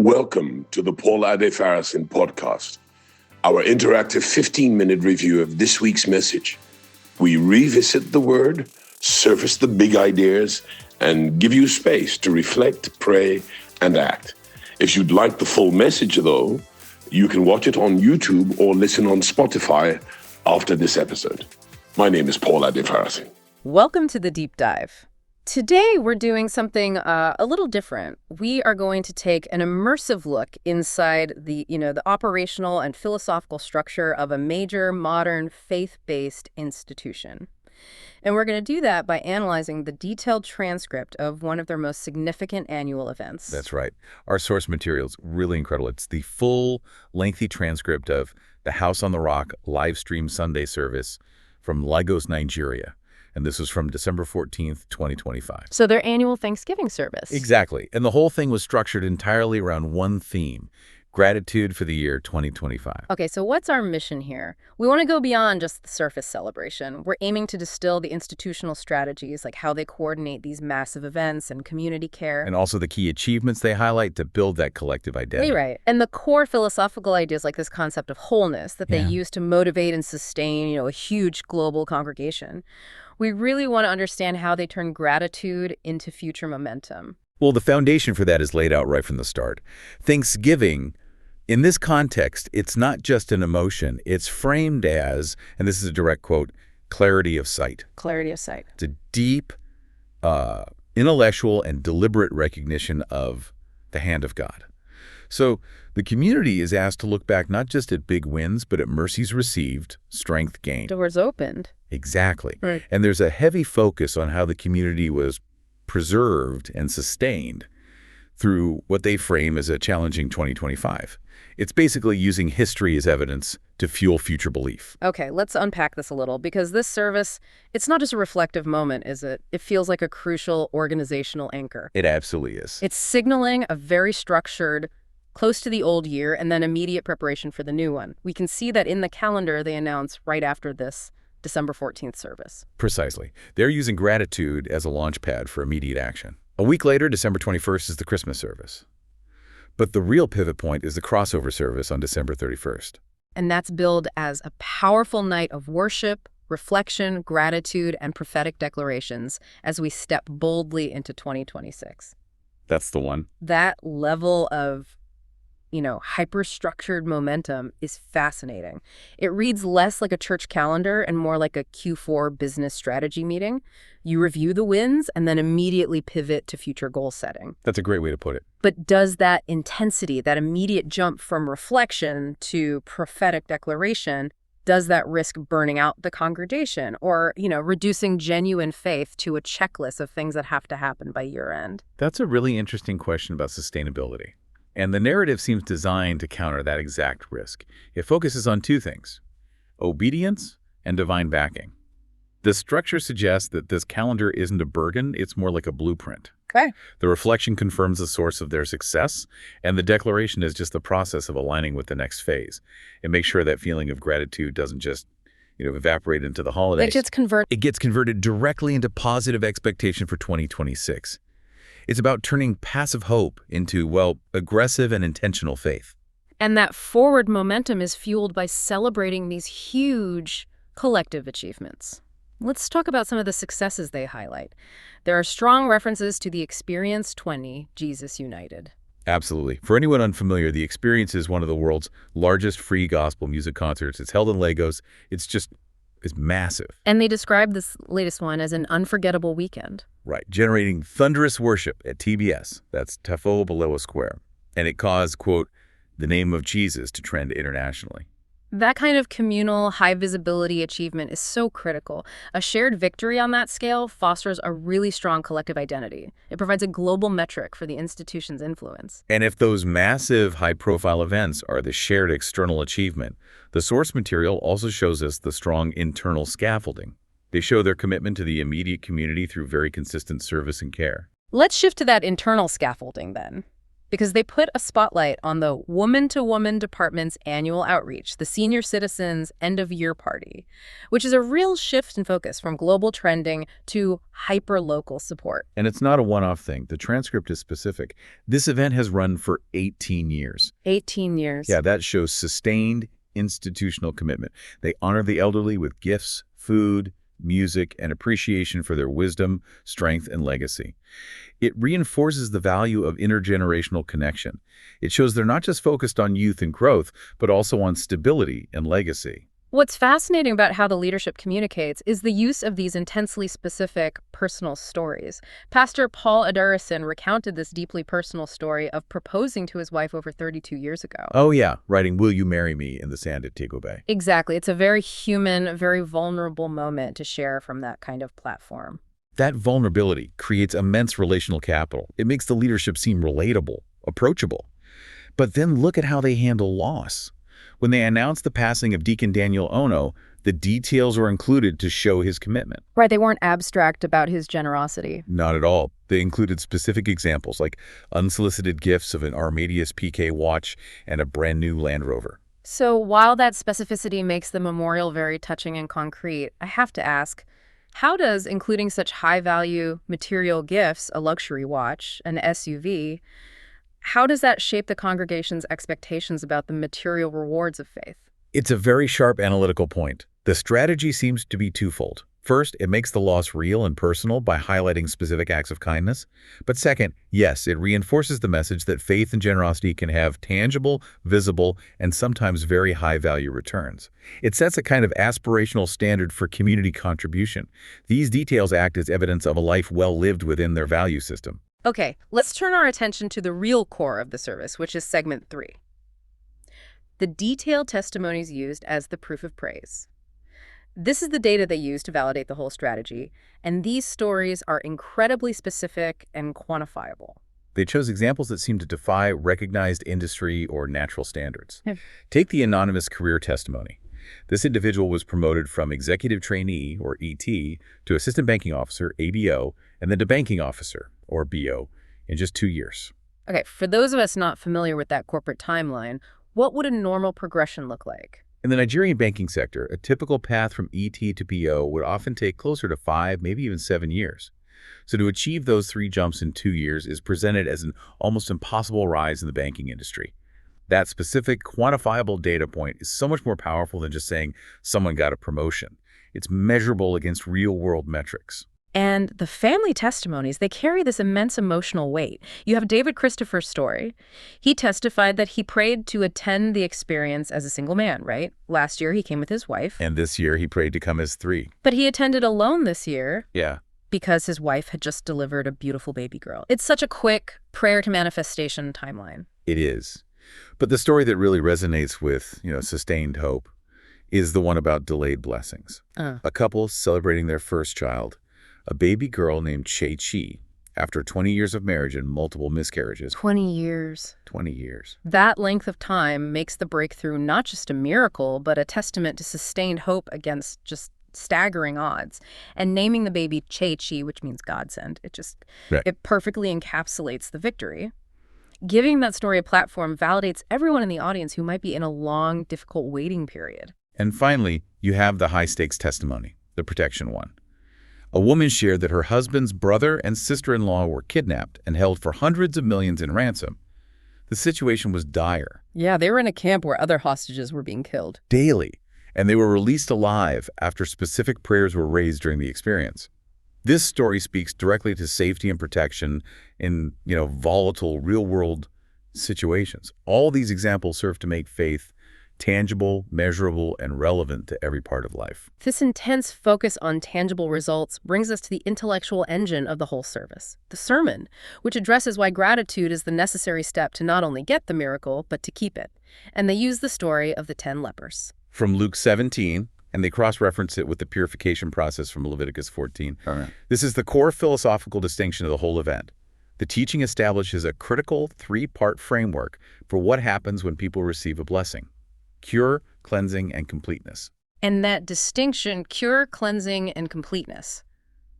Welcome to the Paul Adefarasin podcast, our interactive 15-minute review of this week's message. We revisit the word, surface the big ideas, and give you space to reflect, pray, and act. If you'd like the full message, though, you can watch it on YouTube or listen on Spotify after this episode. My name is Paul Adefarasin. Welcome to the Deep Dive. Today, we're doing something a little different. We are going to take an immersive look inside the operational and philosophical structure of a major modern faith-based institution. And we're going to do that by analyzing the detailed transcript of one of their most significant annual events. That's right. Our source material's really incredible. It's the full, lengthy transcript of the House on the Rock live stream Sunday service from Lagos, Nigeria. And this was from December 14th, 2025. So their annual Thanksgiving service. Exactly. And the whole thing was structured entirely around one theme: gratitude for the year 2025. Okay, so what's our mission here? We want to go beyond just the surface celebration. We're aiming to distill the institutional strategies, like how they coordinate these massive events and community care. And also the key achievements they highlight to build that collective identity. Right. And the core philosophical ideas, like this concept of wholeness that they use to motivate and sustain, a huge global congregation. We really want to understand how they turn gratitude into future momentum. Well, the foundation for that is laid out right from the start. Thanksgiving, in this context, it's not just an emotion. It's framed as, and this is a direct quote, clarity of sight. Clarity of sight. It's a deep, intellectual and deliberate recognition of the hand of God. So the community is asked to look back not just at big wins, but at mercies received, strength gained. Doors opened. Exactly. Right. And there's a heavy focus on how the community was preserved and sustained through what they frame as a challenging 2025. It's basically using history as evidence to fuel future belief. Okay, let's unpack this a little, because this service, it's not just a reflective moment, is it? It feels like a crucial organizational anchor. It absolutely is. It's signaling a very structured, close to the old year, and then immediate preparation for the new one. We can see that in the calendar they announce right after this December 14th service. Precisely. They're using gratitude as a launch pad for immediate action. A week later, December 21st, is the Christmas service. But the real pivot point is the crossover service on December 31st. And that's billed as a powerful night of worship, reflection, gratitude, and prophetic declarations as we step boldly into 2026. That's the one. That level of hyper-structured momentum is fascinating. It reads less like a church calendar and more like a Q4 business strategy meeting. You review the wins and then immediately pivot to future goal setting. That's a great way to put it. But does that intensity, that immediate jump from reflection to prophetic declaration, does that risk burning out the congregation or, reducing genuine faith to a checklist of things that have to happen by year end? That's a really interesting question about sustainability. And the narrative seems designed to counter that exact risk. It focuses on two things: obedience and divine backing. The structure suggests that this calendar isn't a burden, it's more like a blueprint. Okay. The reflection confirms the source of their success, and the declaration is just the process of aligning with the next phase. It makes sure that feeling of gratitude doesn't just evaporate into the holidays. It gets converted directly into positive expectation for 2026. It's about turning passive hope into, aggressive and intentional faith. And that forward momentum is fueled by celebrating these huge collective achievements. Let's talk about some of the successes they highlight. There are strong references to the Experience 20, Jesus United. Absolutely. For anyone unfamiliar, the Experience is one of the world's largest free gospel music concerts. It's held in Lagos. It's massive. And they describe this latest one as an unforgettable weekend. Right, generating thunderous worship at TBS, that's Tefo Balewa Square. And it caused, quote, the name of Jesus to trend internationally. That kind of communal, high-visibility achievement is so critical. A shared victory on that scale fosters a really strong collective identity. It provides a global metric for the institution's influence. And if those massive, high-profile events are the shared external achievement, the source material also shows us the strong internal scaffolding. They show their commitment to the immediate community through very consistent service and care. Let's shift to that internal scaffolding then, because they put a spotlight on the woman-to-woman department's annual outreach, the Senior Citizens End-of-Year Party, which is a real shift in focus from global trending to hyper-local support. And it's not a one-off thing. The transcript is specific. This event has run for 18 years. 18 years. Yeah, that shows sustained institutional commitment. They honor the elderly with gifts, food, music, and appreciation for their wisdom, strength, and legacy. It reinforces the value of intergenerational connection. It shows they're not just focused on youth and growth, but also on stability and legacy. What's fascinating about how the leadership communicates is the use of these intensely specific personal stories. Pastor Paul Adefarasin recounted this deeply personal story of proposing to his wife over 32 years ago. Oh yeah, writing "Will you marry me" in the sand at Tico Bay. Exactly. It's a very human, very vulnerable moment to share from that kind of platform. That vulnerability creates immense relational capital. It makes the leadership seem relatable, approachable. But then look at how they handle loss. When they announced the passing of Deacon Daniel Ono, the details were included to show his commitment. Right, they weren't abstract about his generosity. Not at all. They included specific examples like unsolicited gifts of an Armadius PK watch and a brand new Land Rover. So while that specificity makes the memorial very touching and concrete, I have to ask, how does including such high-value material gifts, a luxury watch, an SUV, how does that shape the congregation's expectations about the material rewards of faith? It's a very sharp analytical point. The strategy seems to be twofold. First, it makes the loss real and personal by highlighting specific acts of kindness. But second, yes, it reinforces the message that faith and generosity can have tangible, visible, and sometimes very high-value returns. It sets a kind of aspirational standard for community contribution. These details act as evidence of a life well lived within their value system. Okay, let's turn our attention to the real core of the service, which is segment 3. The detailed testimonies used as the proof of praise. This is the data they use to validate the whole strategy, and these stories are incredibly specific and quantifiable. They chose examples that seem to defy recognized industry or natural standards. Take the anonymous career testimony. This individual was promoted from executive trainee, or ET, to assistant banking officer, ABO, and then to banking officer, or BO, in just 2 years. Okay, for those of us not familiar with that corporate timeline, what would a normal progression look like? In the Nigerian banking sector, a typical path from ET to BO would often take closer to 5, maybe even 7 years. So to achieve those 3 jumps in 2 years is presented as an almost impossible rise in the banking industry. That specific, quantifiable data point is so much more powerful than just saying someone got a promotion. It's measurable against real-world metrics. And the family testimonies, they carry this immense emotional weight. You have David Christopher's story. He testified that he prayed to attend the experience as a single man, right? Last year, he came with his wife. And this year, he prayed to come as 3. But he attended alone this year. Yeah. Because his wife had just delivered a beautiful baby girl. It's such a quick prayer to manifestation timeline. It is. But the story that really resonates with, sustained hope is the one about delayed blessings. A couple celebrating their first child, a baby girl named Che-Chi, after 20 years of marriage and multiple miscarriages. 20 years. 20 years. That length of time makes the breakthrough not just a miracle, but a testament to sustained hope against just staggering odds. And naming the baby Che-Chi, which means godsend, it perfectly encapsulates the victory. Giving that story a platform validates everyone in the audience who might be in a long, difficult waiting period. And finally, you have the high-stakes testimony, the protection one. A woman shared that her husband's brother and sister-in-law were kidnapped and held for hundreds of millions in ransom. The situation was dire. Yeah, they were in a camp where other hostages were being killed. Daily. And they were released alive after specific prayers were raised during the experience. This story speaks directly to safety and protection in, volatile, real-world situations. All these examples serve to make faith tangible, measurable, and relevant to every part of life. This intense focus on tangible results brings us to the intellectual engine of the whole service, the sermon, which addresses why gratitude is the necessary step to not only get the miracle, but to keep it. And they use the story of the 10 lepers. From Luke 17, and they cross-reference it with the purification process from Leviticus 14. Right. This is the core philosophical distinction of the whole event. The teaching establishes a critical 3-part framework for what happens when people receive a blessing: cure, cleansing, and completeness. And that distinction, cure, cleansing, and completeness,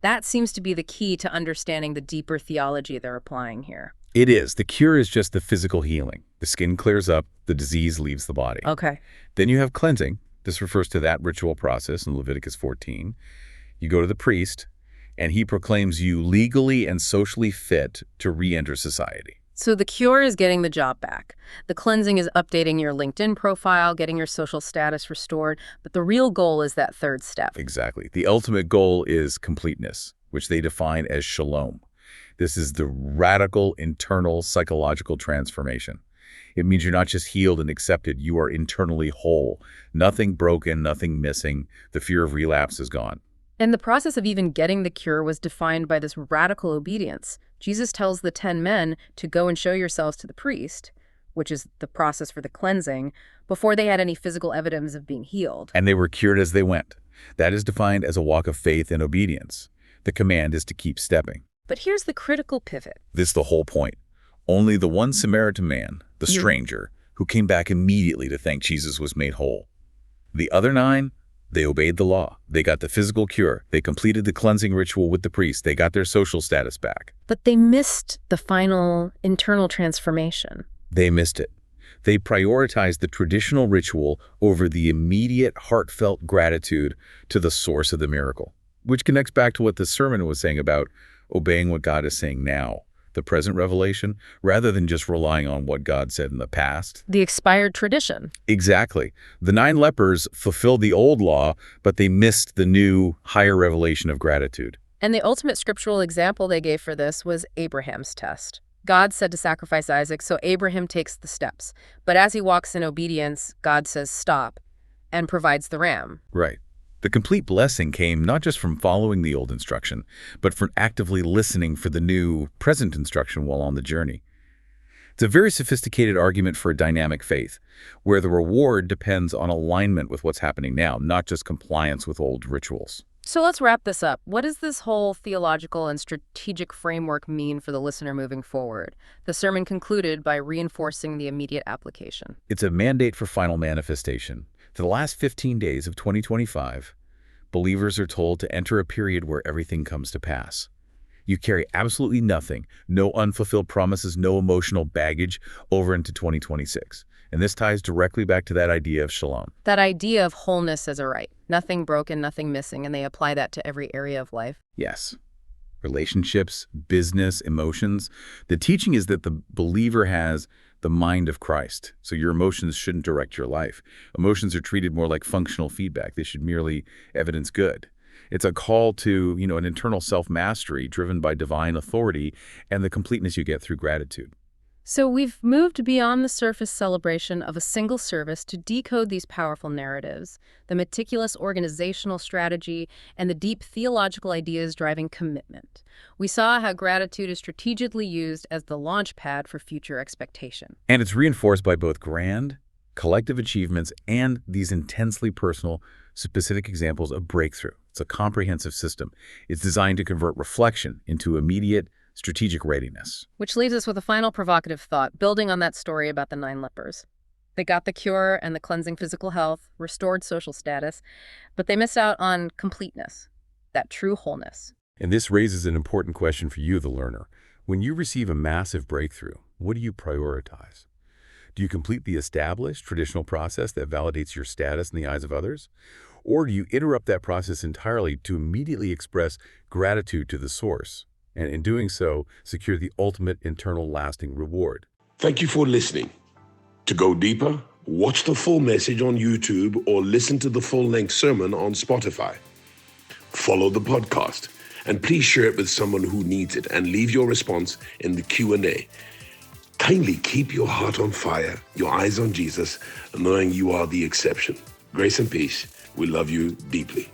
That seems to be the key to understanding the deeper theology they're applying here. It is. The cure is just the physical healing. The skin clears up, the disease leaves the body. Okay. Then you have cleansing. This refers to that ritual process in Leviticus 14. You go to the priest, and he proclaims you legally and socially fit to re-enter society. So the cure is getting the job back. The cleansing is updating your LinkedIn profile, getting your social status restored. But the real goal is that third step. Exactly. The ultimate goal is completeness, which they define as shalom. This is the radical internal psychological transformation. It means you're not just healed and accepted, you are internally whole. Nothing broken, nothing missing. The fear of relapse is gone. And the process of even getting the cure was defined by this radical obedience. Jesus tells the 10 men to go and show yourselves to the priest, which is the process for the cleansing, before they had any physical evidence of being healed. And they were cured as they went. That is defined as a walk of faith and obedience. The command is to keep stepping. But here's the critical pivot. This is the whole point. Only the one Samaritan man, the stranger, who came back immediately to thank Jesus, was made whole. The other 9, they obeyed the law. They got the physical cure. They completed the cleansing ritual with the priest. They got their social status back. But they missed the final internal transformation. They missed it. They prioritized the traditional ritual over the immediate heartfelt gratitude to the source of the miracle, which connects back to what the sermon was saying about obeying what God is saying now, the present revelation, rather than just relying on what God said in the past. The expired tradition. Exactly. The 9 lepers fulfilled the old law, but they missed the new, higher revelation of gratitude. And the ultimate scriptural example they gave for this was Abraham's test. God said to sacrifice Isaac, so Abraham takes the steps. But as he walks in obedience, God says stop and provides the ram. Right. The complete blessing came not just from following the old instruction, but from actively listening for the new, present instruction while on the journey. It's a very sophisticated argument for a dynamic faith, where the reward depends on alignment with what's happening now, not just compliance with old rituals. So let's wrap this up. What does this whole theological and strategic framework mean for the listener moving forward? The sermon concluded by reinforcing the immediate application. It's a mandate for final manifestation. For the last 15 days of 2025, believers are told to enter a period where everything comes to pass. You carry absolutely nothing, no unfulfilled promises, no emotional baggage over into 2026. And this ties directly back to that idea of shalom. That idea of wholeness as a right. Nothing broken, nothing missing, and they apply that to every area of life. Yes. Relationships, business, emotions. The teaching is that the believer has the mind of Christ. So your emotions shouldn't direct your life. Emotions are treated more like functional feedback. They should merely evidence good. It's a call to, an internal self-mastery driven by divine authority and the completeness you get through gratitude. So we've moved beyond the surface celebration of a single service to decode these powerful narratives, the meticulous organizational strategy, and the deep theological ideas driving commitment. We saw how gratitude is strategically used as the launch pad for future expectation. And it's reinforced by both grand, collective achievements and these intensely personal, specific examples of breakthrough. It's a comprehensive system. It's designed to convert reflection into immediate, strategic readiness. Which leaves us with a final provocative thought, building on that story about the 9 lepers. They got the cure and the cleansing physical health, restored social status, but they missed out on completeness, that true wholeness. And this raises an important question for you, the learner. When you receive a massive breakthrough, what do you prioritize? Do you complete the established, traditional process that validates your status in the eyes of others? Or do you interrupt that process entirely to immediately express gratitude to the source? And in doing so, secure the ultimate internal lasting reward. Thank you for listening. To go deeper, watch the full message on YouTube or listen to the full-length sermon on Spotify. Follow the podcast, and please share it with someone who needs it and leave your response in the Q&A. Kindly keep your heart on fire, your eyes on Jesus, knowing you are the exception. Grace and peace. We love you deeply.